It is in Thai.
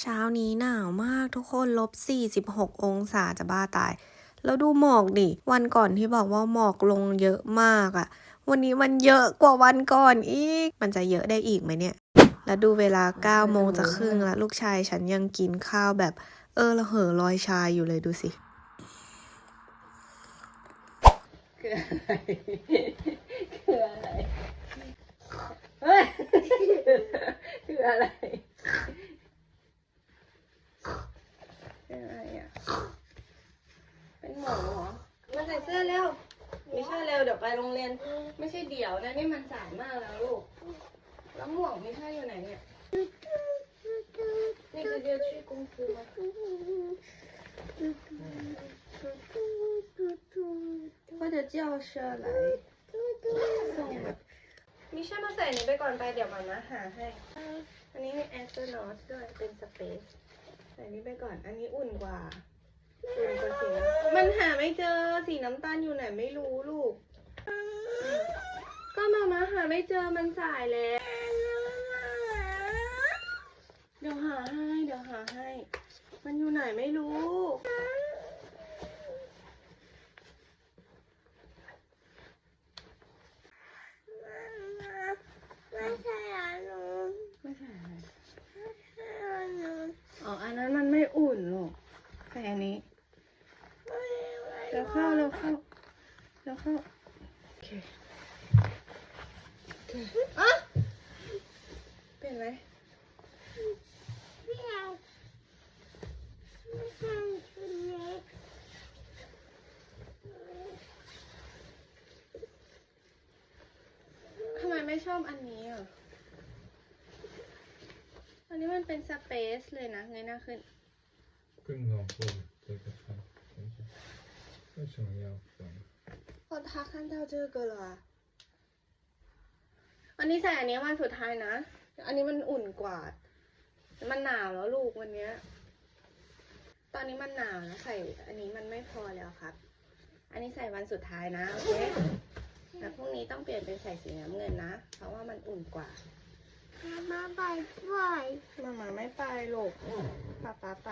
เช้านี้หนาวมากทุกคน-46 องศาจะบ้าตายแล้วดูหมอกดิวันก่อนที่บอกว่าหมอกลงเยอะมากอะวันนี้มันเยอะกว่าวันก่อนอีกมันจะเยอะได้อีกไหมเนี่ยแล้วดูเวลา9 โมงจะครึ่งแล้วลูกชายฉันยังกินข้าวแบบระเหอลอยชายอยู่เลยดูสิคืออะไรคืออะไรเฮ้ยคืออะไรคืออะไรอ่ะเป็นหมอเหรอมาใส่เสื้อเร็วมีเสื้อเร็วเดี๋ยวไปโรงเรียนไม่ใช่เดี๋ยวนะนี่มันสายมากแล้วลูกแล้วหมวกมีเสื้ออยู่ไหนเนี่ยนี่คือเดียวชื่อกุ้งฟูมา或者叫车来送แบบมีช่มาใส่นี้ไปก่อนไปเดี๋ยวมานะหาให้อันนี้มีแอสโตรนอตด้วยเป็นสเปซใส่นี้ไปก่อนอันนี้อุ่นกว่าสีมันหาไม่เจอสีน้ำตาลอยู่ไหนไม่รู้ลูกก็มาหาไม่เจอมันสายแล้วเดี๋ยวหาให้มันอยู่ไหนไม่รู้ไม่ใช่อะไรอ๋ออันนั้นมันไม่อุ่นหรอกใส่อันนี้เดี๋ยวเข้าโอเคอ่ะเปลี่ยนไหมทำไมไม่ชอบอันนี้อ่ะอันนี้มันเป็นสเปซเลยนะเงยหน้าขึ้น更好做这个菜，等一下，为什么要分？他看到这个了อันนี้ใส่อันนี้วันสุดท้ายนะอันนี้มันอุ่นกว่ามันหนาวแล้วลูกวันเนี้ยตอนนี้มันหนาวนะใส่อันนี้มันไม่พอแล้วครับอันนี้ใส่วันสุดท้ายนะโอเคแล้วพรุ่งนี้ต้องเปลี่ยนเป็นใส่สีน้ำเงินนะเพราะว่ามันอุ่นกว่ามาไปด้วยมาไม่ไปลูกป๊าไป